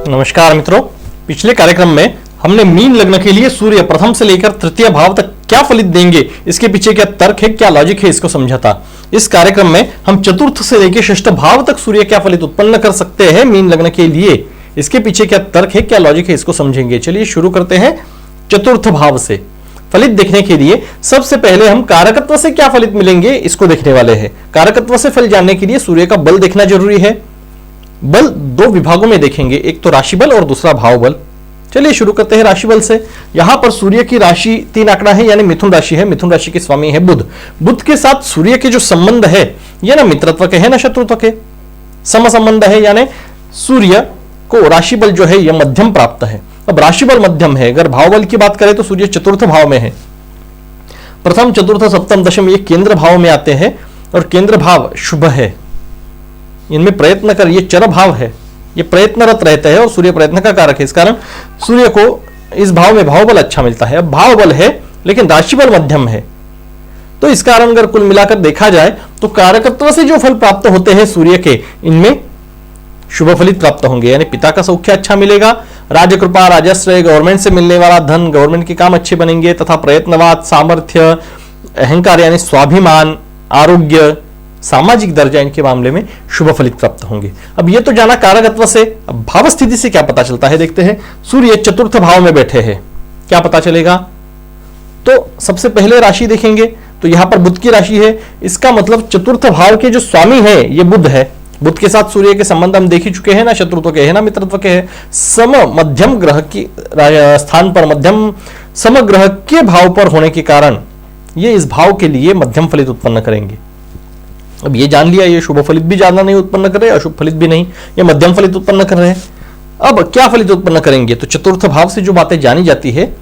नमस्कार मित्रों, पिछले कार्यक्रम में हमने मीन लग्न के लिए सूर्य प्रथम से लेकर तृतीय भाव तक क्या फलित देंगे, इसके पीछे क्या तर्क है, क्या लॉजिक है, इसको समझा था। इस कार्यक्रम में हम चतुर्थ से लेकर षष्ठ भाव तक सूर्य क्या फलित उत्पन्न कर सकते हैं मीन लग्न के लिए, इसके पीछे क्या तर्क है, क्या लॉजिक है, इसको समझेंगे। चलिए शुरू करते हैं चतुर्थ भाव से। फलित देखने के लिए सबसे पहले हम कारकत्व से क्या फलित मिलेंगे इसको देखने वाले हैं। कारकत्व से फल जानने के लिए सूर्य का बल देखना जरूरी है। बल दो विभागों में देखेंगे, एक तो राशि बल और दूसरा भाव बल। चलिए शुरू करते हैं राशि बल से। यहां पर सूर्य की राशि 3 आंकड़ा है, यानी मिथुन राशि है। मिथुन राशि के स्वामी है बुध। बुध के साथ सूर्य के जो संबंध है ये ना मित्रत्व के है ना शत्रुत्व के, सम संबंध है, यानी सूर्य को राशि बल जो है यह मध्यम प्राप्त है। अब राशि बल मध्यम है। अगर भाव बल की बात करें तो सूर्य चतुर्थ भाव में है। प्रथम, चतुर्थ, सप्तम, दशम ये केंद्र भाव में आते हैं और केंद्र भाव शुभ है। इनमें प्रयत्न कर, ये चर भाव है, ये प्रयत्नरत रहते हैं और सूर्य प्रयत्न का कारक है। इस कारण सूर्य को इस भाव में भाव बल अच्छा मिलता है। अब भाव बल है लेकिन राशि बल मध्यम है, तो इस कारण अगर कुल मिलाकर देखा जाए तो कारकत्व से जो फल प्राप्त होते हैं सूर्य के, इनमें शुभ फलित प्राप्त होंगे, यानी पिता का सौख्य अच्छा मिलेगा, राजकृपा, राजश्रय, गवर्नमेंट से मिलने वाला धन, गवर्नमेंट के काम अच्छे बनेंगे, तथा प्रयत्नवाद, सामर्थ्य, अहंकार यानी स्वाभिमान, आरोग्य, सामाजिक दर्जा, इनके मामले में शुभ फलित प्राप्त होंगे। अब ये तो जाना कारकत्व से। अब भाव स्थिति से क्या पता चलता है देखते हैं। सूर्य चतुर्थ भाव में बैठे हैं, क्या पता चलेगा? तो सबसे पहले राशि देखेंगे तो यहां पर बुध की राशि है। इसका मतलब चतुर्थ भाव के जो स्वामी है ये बुध है। बुध के साथ सूर्य के संबंध हम देख ही चुके हैं ना, शत्रुत्व के है ना मित्रत्व के है। सम मध्यम ग्रह की स्थान पर, मध्यम समग्रह के भाव पर होने के कारण ये इस भाव के लिए मध्यम फलित उत्पन्न करेंगे। अब ये जान लिया, ये शुभ फलित भी ज्यादा नहीं उत्पन्न कर रहे, अशुभ फलित भी नहीं, ये मध्यम फलित उत्पन्न कर रहे हैं। अब क्या फलित उत्पन्न करेंगे? तो चतुर्थ भाव से जो बातें जानी जाती है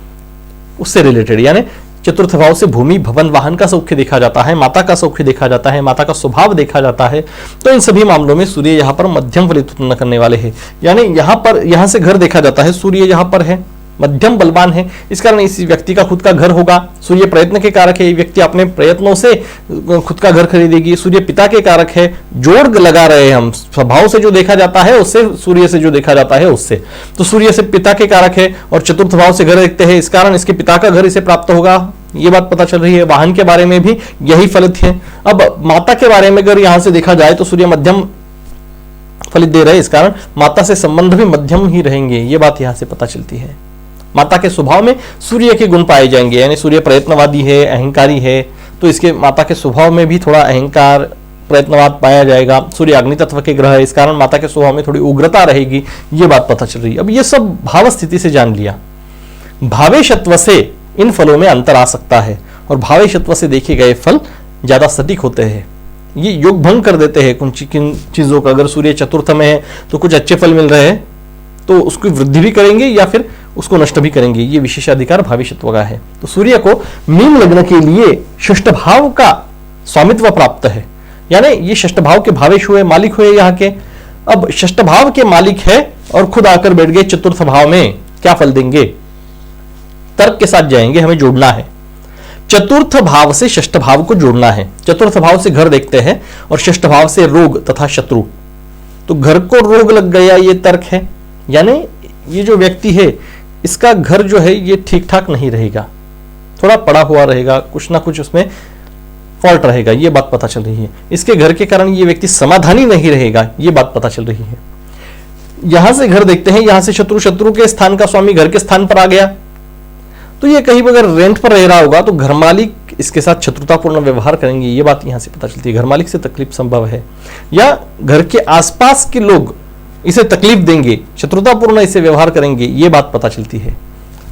उससे रिलेटेड, यानी चतुर्थ भाव से भूमि, भवन, वाहन का सौख्य देखा जाता है, माता का सौख्य देखा जाता है, माता का स्वभाव देखा जाता है। तो इन सभी मामलों में सूर्य यहां पर मध्यम फलित उत्पन्न करने वाले हैं। यानी यहां से घर देखा जाता है, सूर्य यहां पर है, मध्यम बलवान है। इस कारण इस व्यक्ति का खुद का घर होगा। सूर्य प्रयत्न के कारक है, ये व्यक्ति अपने प्रयत्नों से खुद का घर खरीदेगी। सूर्य पिता के कारक है, जोड़ लगा रहे हैं हम, स्वभाव से जो देखा जाता है उससे, सूर्य से जो देखा जाता है उससे। तो सूर्य से पिता के कारक है और चतुर्थ भाव से घर देखते हैं, इस कारण इसके पिता का घर इसे प्राप्त होगा, ये बात पता चल रही है। वाहन के बारे में भी यही फलित है। अब माता के बारे में अगर यहां से देखा जाए तो सूर्य मध्यम फलित दे रहे हैं, इस कारण माता से संबंध भी मध्यम ही रहेंगे, ये बात यहां से पता चलती है। माता के स्वभाव में सूर्य के गुण पाए जाएंगे, यानी सूर्य प्रयत्नवादी है, अहंकारी है, तो इसके माता के स्वभाव में भी थोड़ा अहंकार, प्रयत्नवाद पाया जाएगा। सूर्य अग्नि तत्व के ग्रह है, इस कारण माता के स्वभाव में थोड़ी उग्रता रहेगी, ये बात पता चल रही है। अब ये सब भाव स्थिति से जान लिया। भावेशत्व से इन फलों में अंतर आ सकता है और भावेशत्व से देखे गए फल ज्यादा सटीक होते हैं। ये योग भंग कर देते हैं कुछ चीजों का। अगर सूर्य चतुर्थ में है तो कुछ अच्छे फल मिल रहे हैं तो उसकी वृद्धि भी करेंगे या फिर उसको नष्ट भी करेंगे, ये विशेषाधिकार भावेशत्व का है। तो सूर्य को मीन लग्न के लिए षष्ठ भाव का स्वामित्व प्राप्त है, यानी ये षष्ठ भाव के भावेश हुए, मालिक हुए यहाँ के। अब षष्ठ भाव के मालिक है और खुद आकर बैठ गए चतुर्थ भाव में, क्या फल देंगे? तर्क के साथ जाएंगे, हमें जोड़ना है। चतुर्थ भाव से षष्ठ भाव को जोड़ना है। चतुर्थ भाव से घर देखते हैं और षष्ठ भाव से रोग तथा शत्रु। तो घर को रोग लग गया, ये तर्क है, यानी ये जो व्यक्ति है इसका घर जो है ये ठीक ठाक नहीं रहेगा, थोड़ा पड़ा हुआ रहेगा, कुछ ना कुछ उसमें फॉल्ट रहेगा, ये बात पता चल रही है। इसके घर के कारण ये व्यक्ति समाधानी नहीं रहेगा, ये बात पता चल रही है। यहां से घर देखते हैं, यहां से शत्रु, शत्रु के स्थान का स्वामी घर के स्थान पर आ गया, तो ये कहीं अगर रेंट पर रह रहा होगा तो घर मालिक इसके साथ शत्रुतापूर्ण व्यवहार करेंगे, ये बात यहां से पता चलती है। घर मालिक से तकलीफ संभव है या घर के आसपास के लोग इसे तकलीफ देंगे, शत्रुतापूर्ण इसे व्यवहार करेंगे, ये बात पता चलती है।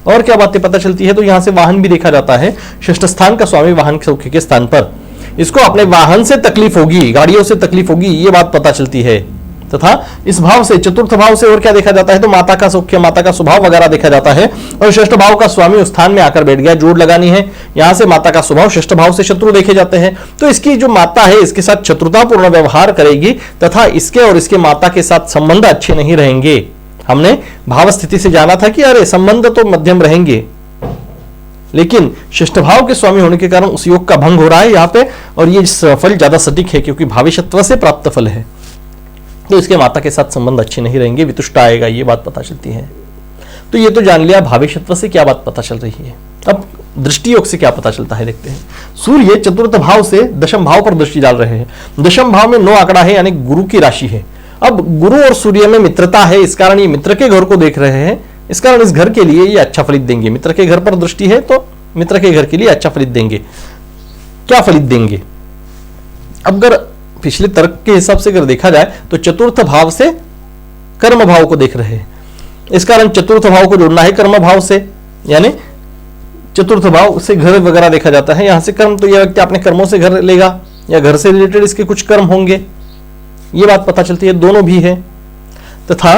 और क्या बातें पता चलती है? तो यहां से वाहन भी देखा जाता है। षष्ठ स्थान का स्वामी वाहन के सौख्य के स्थान पर, इसको अपने वाहन से तकलीफ होगी, गाड़ियों से तकलीफ होगी, ये बात पता चलती है। तथा इस भाव से, चतुर्थ भाव से और क्या देखा जाता है? तो माता का सौख्य, माता का स्वभाव वगैरह देखा जाता है। और षष्ठ भाव का स्वामी उस स्थान में आकर बैठ गया, जोड़ लगानी है। यहां से माता का स्वभाव, षष्ठ भाव से शत्रु देखे जाते हैं, तो इसकी जो माता है इसके साथ शत्रुतापूर्ण व्यवहार करेगी तथा इसके और इसके माता के साथ संबंध अच्छे नहीं रहेंगे। हमने भाव स्थिति से जाना था कि अरे संबंध तो मध्यम रहेंगे, लेकिन षष्ठ भाव के स्वामी होने के कारण उस योग का भंग हो रहा है यहाँ पे, और ये फल ज्यादा सटीक है क्योंकि भावेशत्व से प्राप्त फल है। तो इसके माता के साथ संबंध अच्छे नहीं रहेंगे, वितुष्ट आएगा, ये बात पता चलती है। तो ये तो जान लिया भावेशत्व से क्या बात पता चल रही है। अब दृष्टि योग से क्या पता चलता है देखते हैं। सूर्य चतुर्थ भाव से दशम भाव पर दृष्टि डाल रहे हैं। दशम भाव में 9 आंकड़ा है, यानी गुरु की राशि है। अब गुरु और सूर्य में मित्रता है, इस कारण ये मित्र के घर को देख रहे हैं, इस कारण इस घर के लिए ये अच्छा फलित देंगे। मित्र के घर पर दृष्टि है तो मित्र के घर के लिए अच्छा फलित देंगे। क्या फलित देंगे? अब अगर पिछले तर्क के हिसाब से अगर देखा जाए तो चतुर्थ भाव से कर्म भाव को देख रहे हैं, इस कारण चतुर्थ भाव को जोड़ना है कर्म भाव से, यानी चतुर्थ भाव से घर वगैरह देखा जाता है, यहां से कर्म, तो यह व्यक्ति अपने कर्मों से घर लेगा या घर से रिलेटेड इसके कुछ कर्म होंगे, ये बात पता चलती है। दोनों भी है। तथा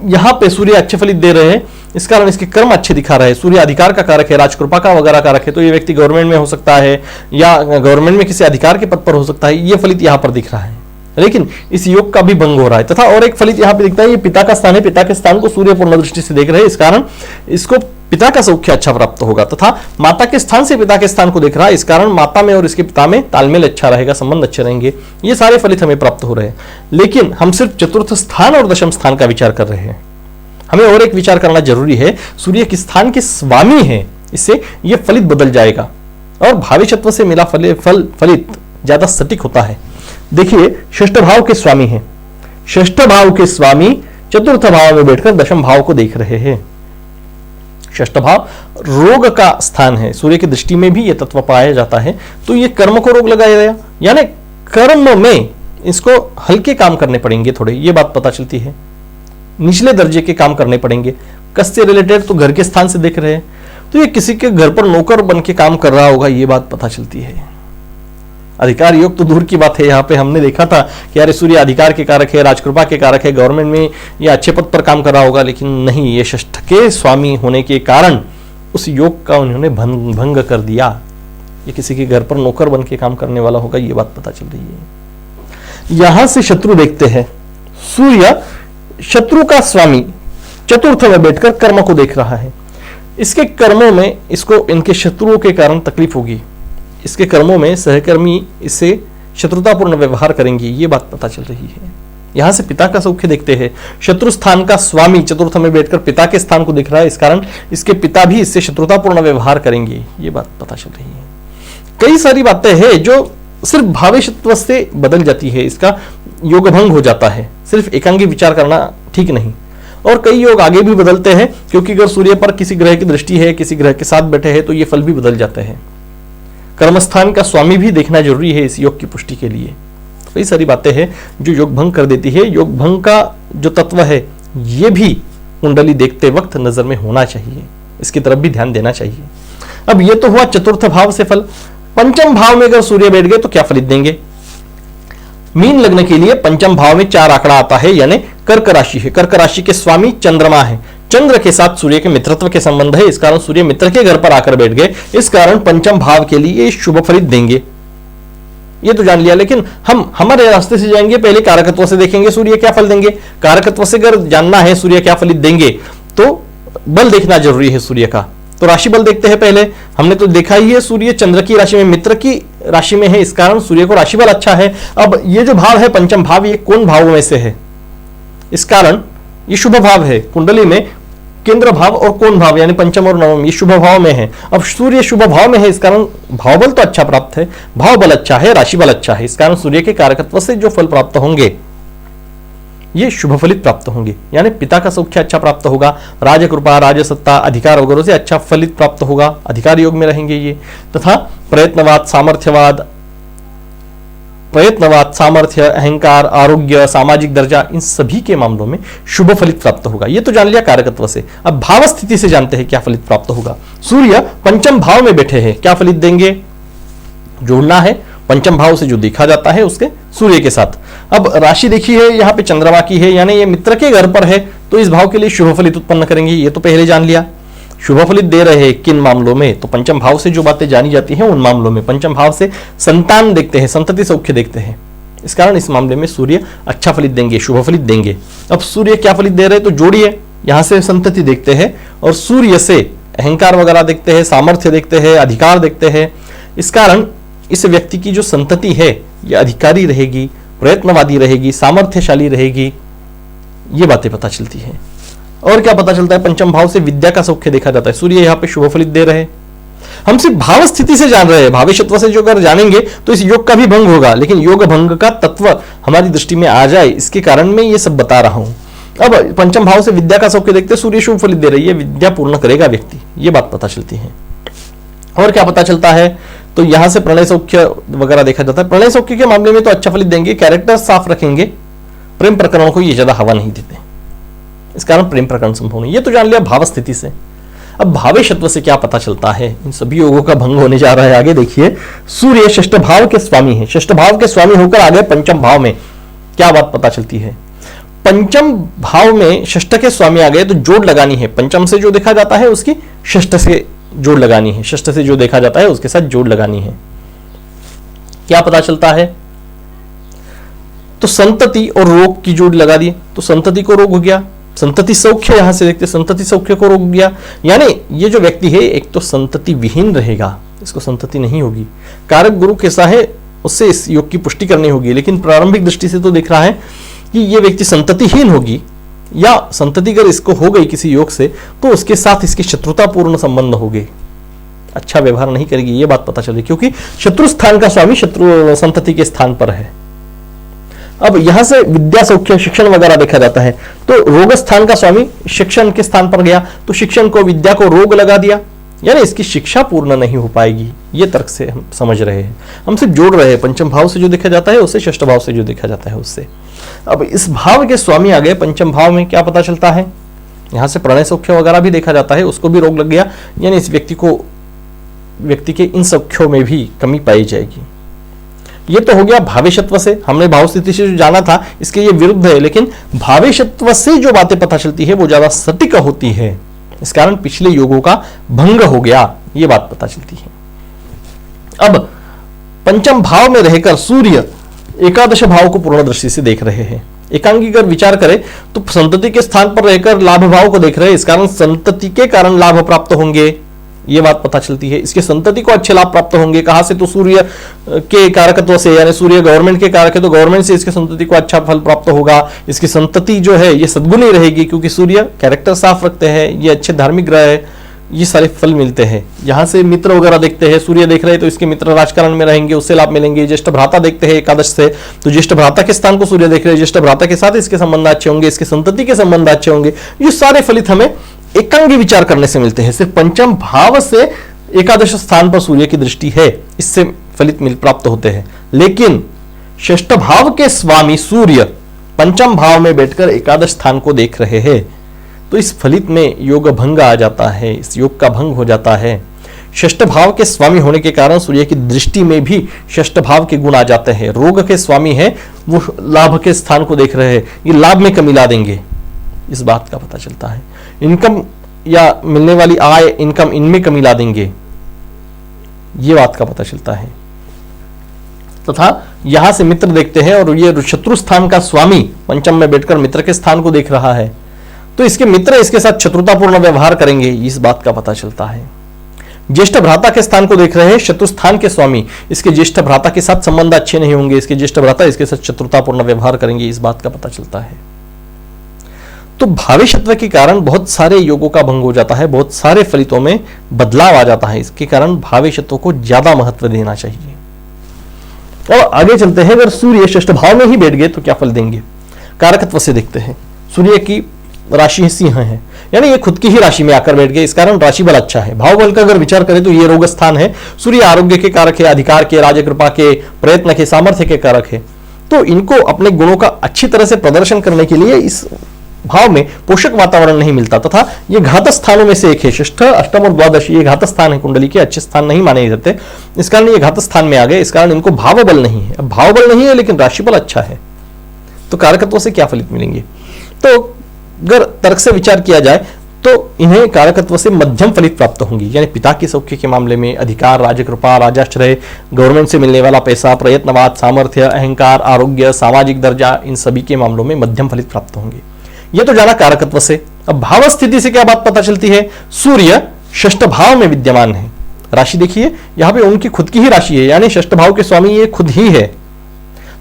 यहां पे सूर्य अच्छे फलित दे रहे हैं, इस कारण इसके कर्म अच्छे दिखा रहे हैं। सूर्य अधिकार का कारक है, राजकृपा का वगैरह कारक है, तो ये व्यक्ति गवर्नमेंट में हो सकता है या गवर्नमेंट में किसी अधिकार के पद पर हो सकता है, ये फलित यहां पर दिख रहा है। लेकिन इस योग का भी भंग हो रहा है। तथा और एक फलित यहां पे दिखता है, ये पिता का स्थान है, पिता के स्थान को सूर्य पूर्ण दृष्टि से देख रहे हैं, इस कारण इसको पिता का सौख्य अच्छा प्राप्त होगा। तथा माता के स्थान से पिता के स्थान को देख रहा है, इस कारण माता में और इसके पिता में तालमेल अच्छा रहेगा, संबंध अच्छे रहेंगे। ये सारे फलित हमें प्राप्त हो रहे हैं। लेकिन हम सिर्फ चतुर्थ स्थान और दशम स्थान का विचार कर रहे हैं। हमें और एक विचार करना जरूरी है, सूर्य किस स्थान के स्वामी है, इससे यह फलित बदल जाएगा और भाविशत्व से मिला फलित ज्यादा सटीक होता है। देखिए, षष्ठ भाव के स्वामी हैं, षष्ठ भाव के स्वामी चतुर्थ भाव में बैठकर दशम भाव को देख रहे हैं। षष्ठ भाव रोग का स्थान है, सूर्य की दृष्टि में भी यह तत्व पाया जाता है, तो यह कर्म को रोग लगाया, यानी कर्म में इसको हल्के काम करने पड़ेंगे थोड़े, ये बात पता चलती है। निचले दर्जे के काम करने पड़ेंगे। कस से रिलेटेड तो घर के स्थान से देख रहे हैं, तो ये किसी के घर पर नौकर बन के काम कर रहा होगा, ये बात पता चलती है। अधिकार योग तो दूर की बात है, यहाँ पे हमने देखा था कि यार सूर्य अधिकार के कारक है, राजकृपा के कारक है, गवर्नमेंट में ये अच्छे पद पर काम कर रहा होगा, लेकिन नहीं, ये षष्ठ के स्वामी होने के कारण उस योग का उन्होंने भंग कर दिया। ये किसी के घर पर नौकर बन के काम करने वाला होगा, ये बात पता चल रही है। यहां से शत्रु देखते हैं, सूर्य शत्रु का स्वामी चतुर्थ में बैठकर कर्म को देख रहा है। इसके कर्मों में इसको इनके शत्रुओं के कारण तकलीफ होगी, इसके कर्मों में सहकर्मी इससे शत्रुतापूर्ण व्यवहार करेंगे, ये बात पता चल रही है। यहां से पिता का सौख्य देखते हैं, शत्रु स्थान का स्वामी चतुर्थ में बैठकर पिता के स्थान को दिख रहा है, इस कारण इसके पिता भी इससे शत्रुतापूर्ण व्यवहार करेंगे, ये बात पता चल रही है। कई सारी बातें हैं जो सिर्फ भावेशत्व से बदल जाती है, इसका योग भंग हो जाता है। सिर्फ एकांगी विचार करना ठीक नहीं, और कई योग आगे भी बदलते हैं, क्योंकि अगर सूर्य पर किसी ग्रह की दृष्टि है, किसी ग्रह के साथ बैठे हैं, तो ये फल भी बदल जाते हैं। कर्मस्थान का स्वामी भी देखना जरूरी है इस योग की पुष्टि के लिए। तो कई सारी बातें हैं जो योग भंग कर देती है। योग भंग का जो तत्व है, ये भी कुंडली देखते वक्त नजर में होना चाहिए, इसकी तरफ भी ध्यान देना चाहिए। अब ये तो हुआ चतुर्थ भाव से फल। पंचम भाव में अगर सूर्य बैठ गए तो क्या फलित देंगे? मीन लग्न के लिए पंचम भाव में 4 आंकड़ा आता है, यानी कर्क राशि है। कर्क राशि के स्वामी चंद्रमा है, चंद्र के साथ सूर्य के मित्रत्व के संबंध है, इस कारण सूर्य मित्र के घर पर आकर बैठ गए, इस कारण पंचम भाव के लिए शुभ फलित देंगे, ये तो जान लिया। लेकिन हम हमारे रास्ते से जाएंगे, पहले कारकत्व से देखेंगे सूर्य क्या फल देंगे। कारकत्व से अगर जानना है सूर्य क्या फलित देंगे तो बल देखना जरूरी है सूर्य का। तो राशि बल देखते हैं पहले। हमने तो देखा ही है सूर्य चंद्र की राशि में, मित्र की राशि में है, इस कारण सूर्य को राशि बल अच्छा है। अब ये जो भाव है पंचम भाव, ये कौन भावों में से है? इस कारण ये शुभ भाव है। कुंडली में केंद्र भाव और कौन भाव यानी पंचम और नवम, ये शुभ भाव में है। अब सूर्य शुभ भाव में है, इस कारण भाव बल तो अच्छा प्राप्त है, भाव बल अच्छा है, राशि बल अच्छा है, इस कारण सूर्य के कारकत्व से जो फल प्राप्त होंगे ये शुभ फलित प्राप्त होंगे, यानी पिता का सौख्य अच्छा प्राप्त होगा, राजकृपा, राजसत्ता, अधिकार वगैरह से अच्छा फलित प्राप्त होगा, अधिकार योग में रहेंगे ये। तथा प्रयत्नवाद, सामर्थ्य, अहंकार, आरोग्य, सामाजिक दर्जा, इन सभी के मामलों में शुभ फलित प्राप्त होगा। ये तो जान लिया कारकत्व से। अब भाव स्थिति से जानते हैं क्या फलित प्राप्त होगा। सूर्य पंचम भाव में बैठे हैं, क्या फलित देंगे? जोड़ना है पंचम भाव से जो देखा जाता है उसके सूर्य के साथ। अब राशि देखी है यहाँ पे चंद्रमा की है, यानी ये मित्र के घर पर है, तो इस भाव के लिए शुभ फलित उत्पन्न करेंगे, ये तो पहले जान लिया। शुभ फलित दे रहे हैं किन मामलों में? तो पंचम भाव से जो बातें जानी जाती हैं उन मामलों में। पंचम भाव से संतान देखते हैं, संतति सौख्य देखते हैं, इस कारण इस मामले में सूर्य अच्छा फलित देंगे, शुभ फलित देंगे। अब सूर्य क्या फलित दे रहे हैं तो जोड़िए, यहां से संतति देखते हैं और सूर्य से अहंकार वगैरह देखते हैं, सामर्थ्य देखते हैं, अधिकार देखते हैं, इस कारण इस व्यक्ति की जो संतति है यह अधिकारी रहेगी, प्रयत्नवादी रहेगी, सामर्थ्यशाली रहेगी, ये बातें पता चलती है। और क्या पता चलता है? पंचम भाव से विद्या का सौख्य देखा जाता है। सूर्य यहाँ पे शुभ फलित दे रहे हैं। हम सिर्फ भाव स्थिति से जान रहे हैं, भावेशत्व से जो अगर जानेंगे तो इस योग का भी भंग होगा, लेकिन योग भंग का तत्व हमारी दृष्टि में आ जाए, इसके कारण मैं ये सब बता रहा हूं। अब पंचम भाव से विद्या का सौख्य देखते, सूर्य शुभ फलित दे रही है, विद्या पूर्ण करेगा व्यक्ति, ये बात पता चलती है। और क्या पता चलता है? तो यहां से प्रणय सौख्य वगैरह देखा जाता है। प्रणय सौख्य के मामले में तो अच्छा फलित देंगे, कैरेक्टर साफ रखेंगे, प्रेम प्रकरण को ये ज्यादा हवा नहीं देते, इस कारण प्रेम प्रकरण संभव नहीं। ये तो जान लिया भाव स्थिति से। अब भावेशत्व से क्या पता चलता है? इन सभी योगों का भंग होने जा रहा है। आगे देखिए, सूर्य षष्ठ भाव के स्वामी है, षष्ठ भाव के स्वामी होकर आ गए पंचम भाव में। क्या बात पता चलती है? पंचम भाव में षष्ठ के स्वामी आ गए तो जोड़ लगानी है। पंचम से जो देखा जाता है उसकी षष्ठ से जोड़ लगानी है, षष्ठ से जो देखा जाता है उसके साथ जोड़ लगानी है। क्या पता चलता है? तो संतति और रोग की जोड़ लगा दी, तो संतति को रोग हो गया, संतति सौख्य यहां से देखते, संतति सौख्य को रोग गया। यानी ये जो व्यक्ति है एक तो संतति विहीन रहेगा, इसको संतति नहीं होगी। कारक गुरु कैसा है उससे इस योग की पुष्टि करनी होगी, लेकिन प्रारंभिक दृष्टि से तो दिख रहा है कि ये व्यक्ति संततिहीन होगी, या संतति अगर इसको हो गई किसी योग से तो उसके साथ इसके शत्रुतापूर्ण संबंध हो गए, अच्छा व्यवहार नहीं करेगी, ये बात पता चली, क्योंकि शत्रु स्थान का स्वामी शत्रु संतति के स्थान पर है। अब यहां से विद्या सौख्य शिक्षण वगैरह देखा जाता है, तो रोग स्थान का स्वामी शिक्षण के स्थान पर गया, तो शिक्षण को विद्या को रोग लगा दिया, यानी इसकी शिक्षा पूर्ण नहीं हो पाएगी। ये तर्क से हम समझ रहे हैं, हम सिर्फ जोड़ रहे हैं पंचम भाव से जो देखा जाता है उससे, षष्ठ भाव से जो देखा जाता है उससे। अब इस भाव के स्वामी आ गए पंचम भाव में, क्या पता चलता है? यहां से प्रणय सौख्य वगैरह भी देखा जाता है, उसको भी रोग लग गया, यानी इस व्यक्ति के इन सौख्यों में भी कमी पाई जाएगी। ये तो हो गया भावेशत्व से, हमने भाव स्थिति से जो जाना था इसके ये विरुद्ध है, लेकिन भावेशत्व से जो बातें पता चलती है वो ज्यादा सटीक होती है, इस कारण पिछले योगों का भंग हो गया, ये बात पता चलती है। अब पंचम भाव में रहकर सूर्य एकादश भाव को पूर्ण दृष्टि से देख रहे हैं। एकांगी अगर विचार करें तो संतति के स्थान पर रहकर लाभ भाव को देख रहे हैं, इस कारण संतति के कारण लाभ प्राप्त होंगे, ये बात पता चलती है। इसके संतति को अच्छे लाभ प्राप्त होंगे, कहां से? तो सूर्य के कारकत्व से, यानी सूर्य गवर्नमेंट के कारक है तो गवर्नमेंट से इसके संतति को अच्छा फल प्राप्त होगा। इसकी संतति जो है ये सद्गुणी रहेगी, क्योंकि सूर्य कैरेक्टर साफ रखते हैं, ये अच्छे धार्मिक ग्रह है, ये सारे फल मिलते हैं। यहां से मित्र वगैरह देखते हैं, सूर्य देख रहे हैं तो इसके मित्र राजकारण में रहेंगे, उससे लाभ मिलेंगे। ज्येष्ठ भ्राता देखते हैं एकादश से, तो ज्येष्ठ भ्राता के स्थान को सूर्य देख रहे हैं, ज्येष्ठ भ्राता के साथ इसके संबंध अच्छे होंगे, इसके संतति के संबंध अच्छे होंगे। ये सारे फलित हमें एकांगी विचार करने से मिलते हैं। सिर्फ पंचम भाव से एकादश स्थान पर सूर्य की दृष्टि है, इससे फलित मिल प्राप्त होते हैं, लेकिन षष्ठ भाव के स्वामी सूर्य पंचम भाव में बैठकर एकादश स्थान को देख रहे हैं, तो इस फलित में योग भंग आ जाता है, इस योग का भंग हो जाता है। षष्ठ भाव के स्वामी होने के कारण सूर्य की दृष्टि में भी षष्ठ भाव के गुण आ जाते हैं। रोग के स्वामी है वो लाभ के स्थान को देख रहे हैं, ये लाभ में कमी ला देंगे, इस बात का पता चलता है। इनकम या मिलने वाली आय, इनकम, इनमें कमी ला देंगे, ये बात का पता चलता है। तथा यहां से मित्र देखते हैं और ये शत्रु स्थान का स्वामी पंचम में बैठकर मित्र के स्थान को देख रहा है, तो इसके मित्र इसके साथ शत्रुतापूर्ण व्यवहार करेंगे, इस बात का पता चलता है। ज्येष्ठ भ्राता के स्थान को देख रहे हैं शत्रु स्थान के स्वामी, इसके ज्येष्ठ भ्राता के साथ संबंध अच्छे नहीं होंगे, इसके ज्येष्ठ भ्राता इसके साथ शत्रुतापूर्ण व्यवहार करेंगे, इस बात का पता चलता है। तो भावेशत्व के कारण बहुत सारे योगों का भंग हो जाता है, बहुत सारे फलितों में बदलाव आ जाता है, इसके कारण भावेशत्व को ज्यादा महत्व देना चाहिए। और आगे चलते हैं, अगर सूर्य षष्ठ भाव में ही बैठ गए तो क्या फल देंगे? कारकत्व से देखते हैं। सूर्य की राशि सिंह है, यानी ये खुद की ही राशि में आकर बैठ गए, इस कारण राशि बल अच्छा है। भाव बल का अगर विचार करें तो ये रोग स्थान है, सूर्य आरोग्य के कारक है, अधिकार के, राजकृपा के, प्रयत्न के, सामर्थ्य के कारक है, तो इनको अपने गुणों का अच्छी तरह से प्रदर्शन करने के लिए इस भाव में पोषक वातावरण नहीं मिलता, तथा ये घात स्थानों में से एक है। षष्ठ, अष्टम और द्वादश ये घात स्थान है, कुंडली के अच्छे स्थान नहीं माने जाते, इस कारण ये घात स्थान में आ गए, इस कारण इनको भाव बल नहीं है। अब भाव बल नहीं है लेकिन राशि बल अच्छा है, तो कारकत्व से क्या फलित मिलेंगे? तो अगर तर्क से विचार किया जाए तो इन्हें कारकत्व से मध्यम फलित प्राप्त होंगी, यानी पिता के सौख्य के मामले में अधिकार, राजकृपा, राजाश्रय, गवर्नमेंट से मिलने वाला पैसा, प्रयत्नवाद, सामर्थ्य, अहंकार, आरोग्य, सामाजिक दर्जा, इन सभी के मामलों में मध्यम फलित प्राप्त होंगे। ये तो जाना कारकत्व से। अब भाव स्थिति से क्या बात पता चलती है? सूर्य षष्ठ भाव में विद्यमान है, राशि देखिए यहां पे उनकी खुद की ही राशि है, यानी षष्ठ भाव के स्वामी ये खुद ही है,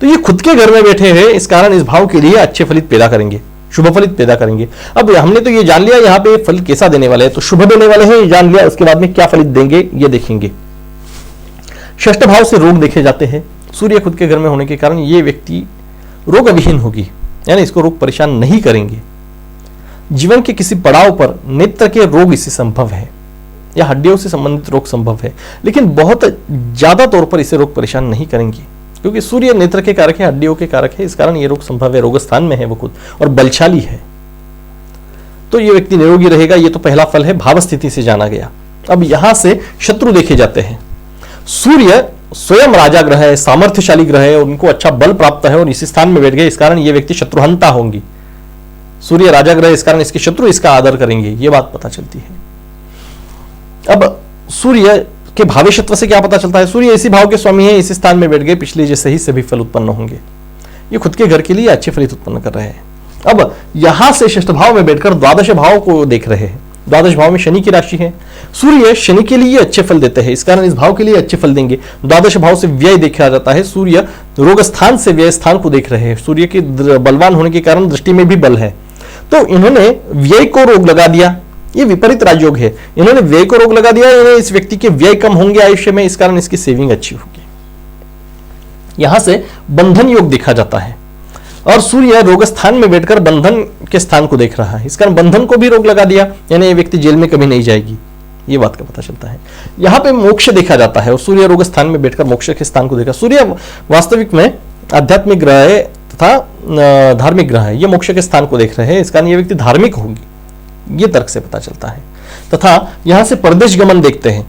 तो ये खुद के घर में बैठे हैं, इस कारण इस भाव के लिए अच्छे फलित पैदा करेंगे, शुभ फलित पैदा करेंगे। अब हमने तो ये जान लिया यहाँ पे फल कैसा देने वाले हैं, तो शुभ देने वाले हैं ये जान लिया। उसके बाद में क्या फलित देंगे ये देखेंगे। षष्ठ भाव से रोग देखे जाते हैं। सूर्य खुद के घर में होने के कारण ये व्यक्ति रोग विहीन होगी, यानी इसको रोग परेशान नहीं करेंगे। जीवन के किसी पड़ाव पर नेत्र के रोग इससे संभव है या हड्डियों से संबंधित रोग संभव है, लेकिन बहुत ज्यादा तौर पर इसे रोग परेशान नहीं करेंगे, क्योंकि सूर्य नेत्र के कारक है, हड्डियों के कारक है, इस कारण ये रोग संभव है। रोग स्थान में है वो खुद और बलशाली है, तो ये व्यक्ति निरोगी रहेगा। ये तो पहला फल है, भाव स्थिति से जाना गया। अब यहां से शत्रु देखे जाते हैं। सूर्य स्वयं राजा ग्रह है, सामर्थ्यशाली ग्रह है, उनको अच्छा बल प्राप्त है और इसी स्थान में बैठ गए, इस कारण ये व्यक्ति शत्रुहंता होंगी। सूर्य राजा ग्रह, इस कारण इसके शत्रु इसका आदर करेंगे, ये बात पता चलती है। अब सूर्य के भावेशत्व से क्या पता चलता है? सूर्य इसी भाव के स्वामी है, इसी स्थान में बैठ गए, पिछले जैसे ही सभी फल उत्पन्न होंगे। ये खुद के घर के लिए अच्छे फलित उत्पन्न कर रहे हैं। अब यहां से षष्ठ भाव में बैठकर द्वादश भाव को देख रहे हैं। द्वादश भाव में शनि की राशि है। सूर्य शनि के लिए अच्छे फल देते हैं, इस कारण इस भाव के लिए अच्छे फल देंगे। द्वादश भाव से व्यय देखा जाता है। सूर्य रोग स्थान से व्यय स्थान को देख रहे हैं। सूर्य के बलवान होने के कारण दृष्टि में भी बल है, तो इन्होंने व्यय को रोग लगा दिया। ये विपरीत राजयोग है, इन्होंने व्यय को रोग लगा दिया, इन्हें इस व्यक्ति के व्यय कम होंगे आयुष्य में, इस कारण इसकी सेविंग अच्छी होगी। यहां से बंधन योग देखा जाता है और सूर्य रोग स्थान में बैठकर बंधन के स्थान को देख रहा है, इस कारण बंधन को भी रोग लगा दिया, यानी ये व्यक्ति जेल में कभी नहीं जाएगी, ये बात का पता चलता है। यहां पे मोक्ष देखा जाता है और सूर्य रोग स्थान में बैठकर मोक्ष के स्थान को देखा। सूर्य वास्तविक में आध्यात्मिक ग्रह है तथा धार्मिक ग्रह है, ये मोक्ष के स्थान को देख रहे हैं, इस कारण ये व्यक्ति धार्मिक होगी, ये तर्क से पता चलता है। तथा यहां से परदेश गमन देखते हैं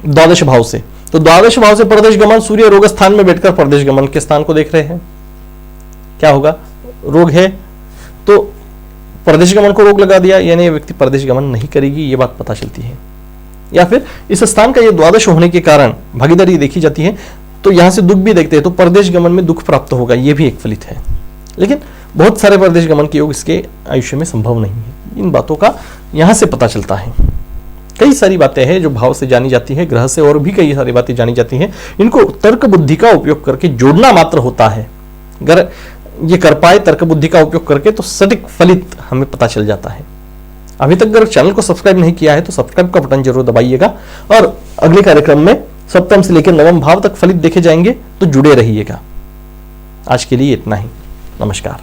द्वादश भाव से, तो द्वादश भाव से परदेश गमन, सूर्य रोग स्थान में बैठकर परदेश गमन के स्थान को देख रहे हैं। क्या होगा? रोग है तो परदेश गमन को रोग लगा दिया, यानी व्यक्ति परदेश गमन नहीं करेगी, ये बात पता चलती है। या फिर इस स्थान का ये द्वादश होने के कारण भागीदारी देखी जाती है, तो यहां से दुख भी देखते हैं, तो परदेश गमन में दुख प्राप्त होगा, ये भी एक फलित है। लेकिन बहुत सारे परदेश गमन के योग इसके आयुष्य में संभव नहीं है, इन बातों का यहां से पता चलता है। कई सारी बातें हैं जो भाव से जानी जाती है, ग्रह से और भी कई सारी बातें जानी जाती हैं, इनको तर्क बुद्धि का उपयोग करके जोड़ना मात्र होता है। अगर ये कर पाए तर्क बुद्धि का उपयोग करके तो सटीक फलित हमें पता चल जाता है। अभी तक अगर चैनल को सब्सक्राइब नहीं किया है तो सब्सक्राइब का बटन जरूर दबाइएगा, और अगले कार्यक्रम में सप्तम से लेकर नवम भाव तक फलित देखे जाएंगे, तो जुड़े रहिएगा। आज के लिए इतना ही, नमस्कार।